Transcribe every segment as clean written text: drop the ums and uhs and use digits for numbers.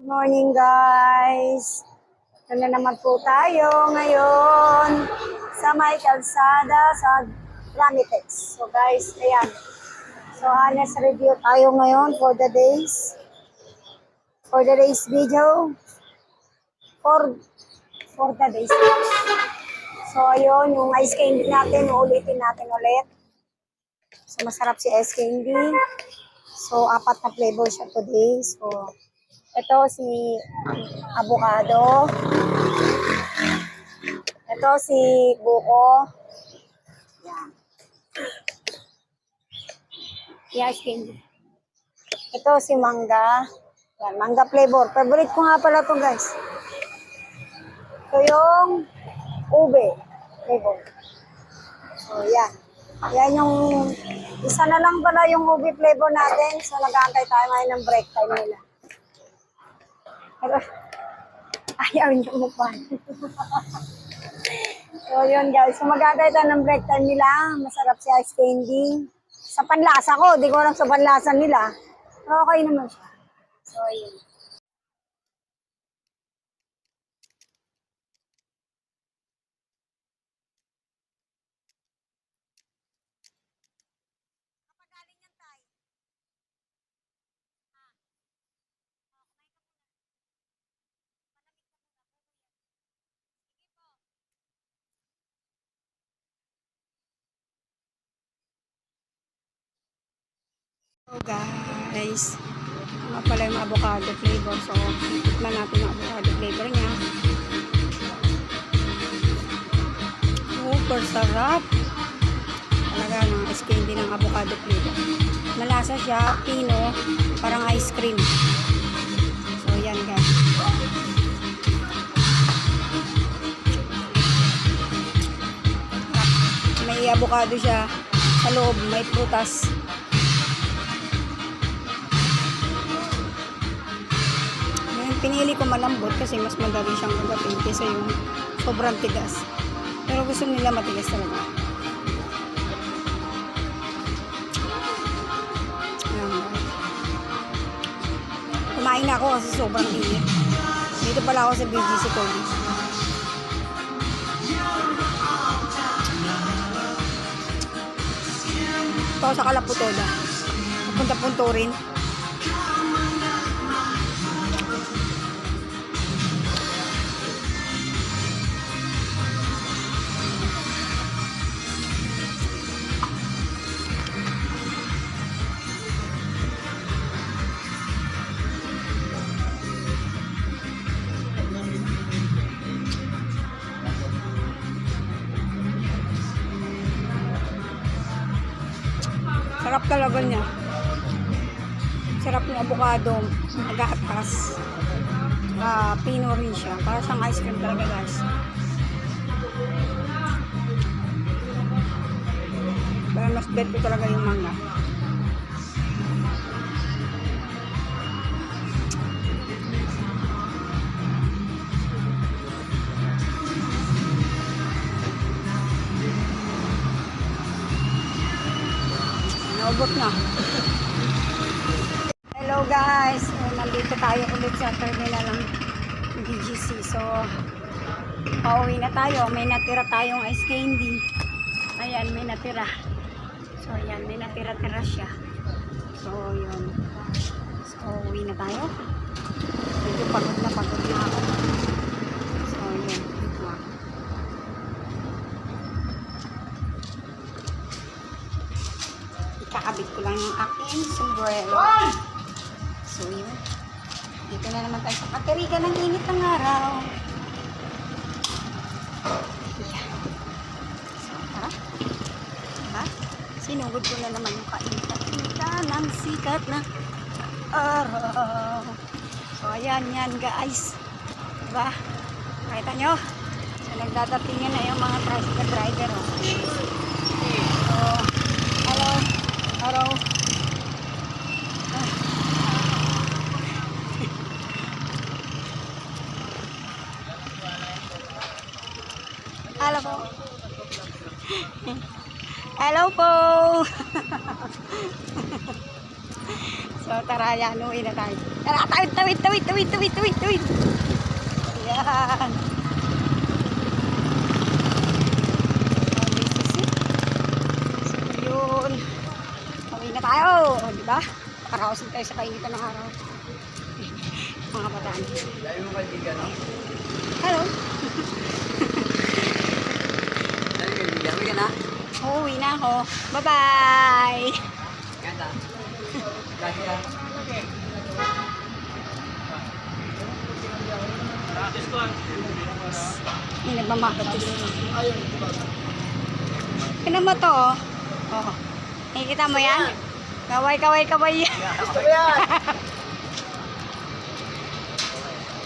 Morning guys! Ito na naman po tayo ngayon sa may kalsada sa Ramitex. So guys, ayan. So honest review tayo ngayon for the days. For the days video. For the days. So ayun, yung ice candy natin, ulitin natin ulit. So masarap si ice candy. So 4 na flavor siya today. So ito si avocado. Ito si buko. Yan. Ice candy. Ito si mangga. Yan, mangga flavor. Favorite ko nga pala ito guys. Ito yung ube flavor. So yan. Yan yung isa na lang pala yung ube flavor natin. So nag-aantay tayo ngayon ng break time nila. Pero ayaw niyo mukha. So yun guys. So mag-aantay tayo ng break time nila. Masarap si ice candy. Sa panlasa ko. Di ko alam sa panlasa nila. Pero okay naman siya. So yun. So guys, nga pala yung avocado flavor. So, tikman natin yung avocado flavor niya. Super sarap. Talaga ng ice candy ng avocado flavor. Malasa siya, pino, parang ice cream. So, yan guys. May avocado siya. Sa loob, may prutas. Pinili ko malambot kasi mas madali siyang agapin kaysa yung sobrang tigas. Pero gusto nila matigas talaga. Kumain na ako kasi sobrang init. Dito pala ako sa BGC College. Ito sa Kalaputoda. Punta-punto rin. Sarap talaga niya. Sarap yung avocado. Nag-aatas. Pino rin siya. Para siyang ice cream talaga guys. Pero mas bet ko talaga yung mangga. Naubot na. Hello guys. Nandito tayo ulit sa terminal ng BGC. So, pauwi na tayo. May natira tayong ice candy. Ayan, may natira. So, ayan, may natira-tira siya. So, yun. So, uwi na tayo. Medyo pagod na ako. So, yun. Kakabit ko lang yung aking sombrero. So yun. Dito na naman tayo sa Katiriga ng init ng araw. Yeah. So tara. Diba? Sinugod ko na naman yung kainita ng sikat na araw. So ayan yan guys. Diba? Nakita nyo? So nagdadatingan na yung mga tricycle driver. So hello. Hello. Hello po. Hello po. So tara, yan. Uwi na tayo. Tara, tawid. Yan. So, yun. Uwi na tayo. O, diba? Nakaraosin tayo sa kainitan ng araw. Mga bataan. Dahil mo kaibigan, no? Hello. Dahil kaibigan, uwi ka na? Uwi na ako. Bye-bye. Ganda. Kasi ah. May nagmamakot dito. Kaya mo to, oh. Oh. Nakikita mo yan? Kaway. Gusto ko yan!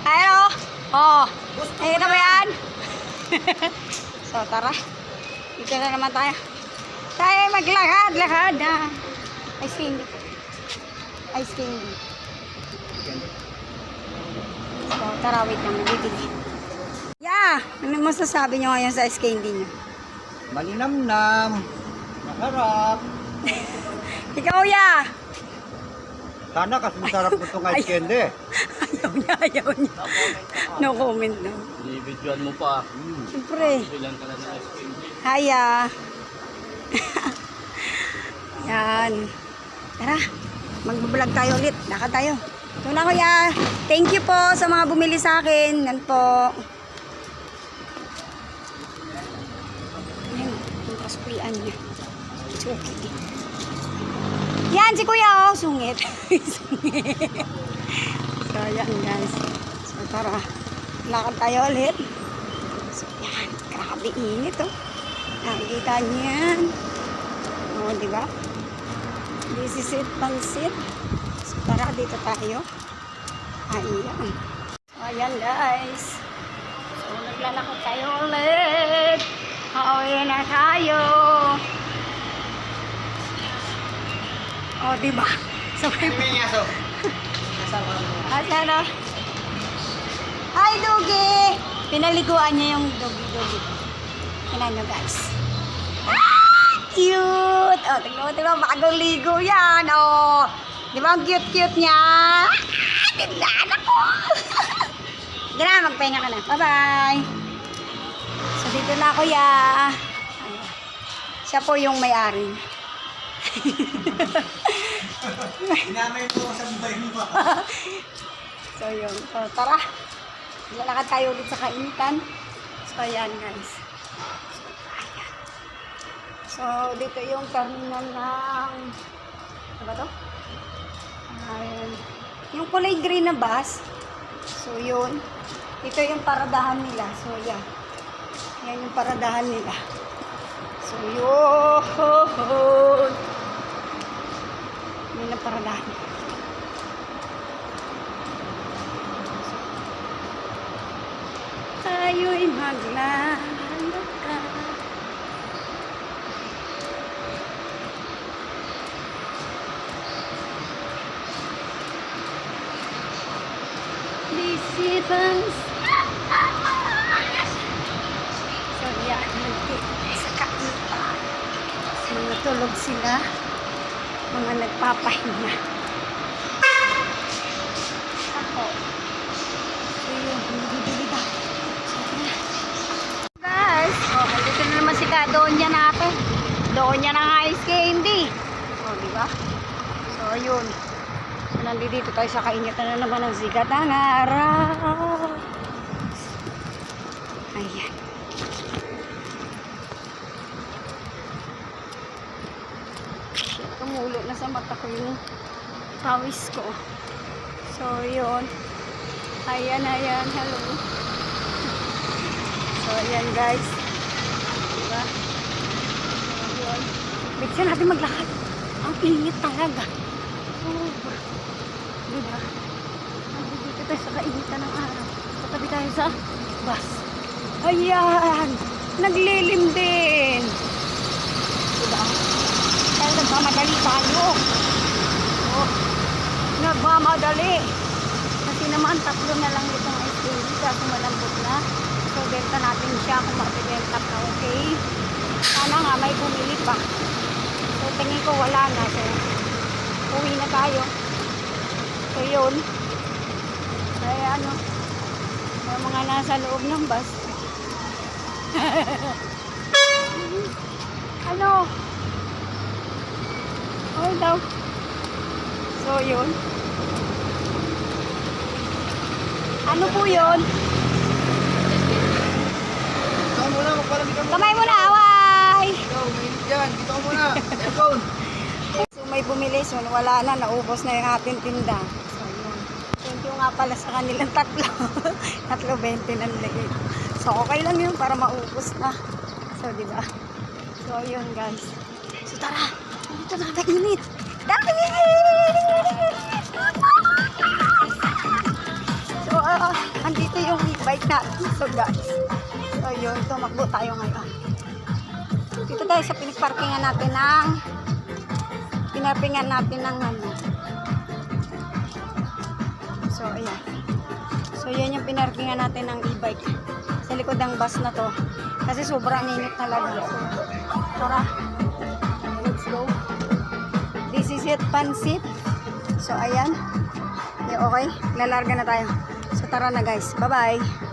Hello? Oh. Nakikita mo yan? So, tara. Dito na naman tayo. Tayo maglakad na. Ice candy. So, tara, wait lang. Bibili. Yeah! Ano masasabi nyo ngayon sa ice candy nyo? Malinamnam. Masarap. Ikaw, ya! Sana kasi masarap mo itong ice candy. Ayaw niya. No comment no. Bibidyoan mo pa. Siyempre. Bilang ka na ng ice cream. Hiya. Yan. Tara. Magbablog tayo ulit. Lakad tayo. Ito na kuya. Thank you po sa mga bumili sa akin. Yan po. Yan. Yung kasprian niya. It's okay. Yan si kuya oh. Sungit. Sungit. So yan guys. So tara. Lakad tayo ulit. So yan. Grabe init oh. Nakikita niyo yan. O diba? This is it, pansit. So tara dito tayo. Ayan. So ayan guys. So naglalakad tayo ulit. Pauwi na tayo. O diba? So May aso. Asana. Hi, Dogi! Pinaliguan niya yung Dogi. Tingnan nyo, guys. Ah! Cute! Oh, tingnan mo, bagong ligo yan. Oh, di ba ang cute niya? Ah! Tingnan ako! Hindi na, magpahinga ka na. Bye-bye! So, dito na ako, ya. Ayan. Siya po yung may-ari. Inamay mo sa buhay mo. So yun. So tara. Lalakad tayo ulit sa kainitan. So ayan guys. So dito yung terminal ng ano ba to? Ayan. Yung kulay green na bus. So yun. Ito yung paradahan nila. So yan. Yan yung paradahan nila. So yun. Yan ang paradahan. Tayo'y maglalakad. Disipans. So yan, sa kainitan. Mga tulog sila. Mga nagpapahinga. Ako. So yun, bibili ba? Guys, oh, dito na naman si Donya natin. Donya ng ice candy. Oh, di ba? So, yun. So, nandito tayo sa kainitan na naman ng sikat ng araw. Ayan. Tumulo na sa mata ko yung pawis ko. So, yun. Ayan. Hello. So, ayan guys. Diba? Yun. Bigyan natin maglakad. Ang init talaga. Sobra. Diba? Nandito tayo sa kainitan ng araw. Tatabi tayo sa bus. Ayan. Naglilim din. Diba? Kaya nagmamadali tayo. Oh. Nagmamadali. Kasi naman tatlo na lang itong ice cream. Kasi malambot na. So, benta natin siya kung makibenta ka, okay? Sana nga, may bumili pa. So, tingin ko wala na. So, uwi na tayo. So yun. Ay ano, yung mga nasa loob ng bus. Ano? Okay daw. So yun. Ano po yun? Ikaw muna, magpalamig ka muna. Kamay mo na, away! Ikaw, mainit yan. Dito ka muna. Aircon. So may bumili, so wala na, naubos na yung ating tinda. So yun. Thank you nga pala sa kanilang tatlo. Tatlo 20 ng lagi. So okay lang yun para maubos na. So diba? So yun guys. So tara, dito na kainit. So andito yung bike natin. So guys. So yun, tumakbo tayo ngayon. Dito tayo sa pinagparkingan natin ng ano. So ayan. So yan yung pinarkingan natin ng e-bike. Sa likod ng bus na to. Kasi sobrang init talaga. So, tara. Let's go. This is it, Pansit. So ayan. Okay, lalarga na tayo. So tara na guys. Bye-bye.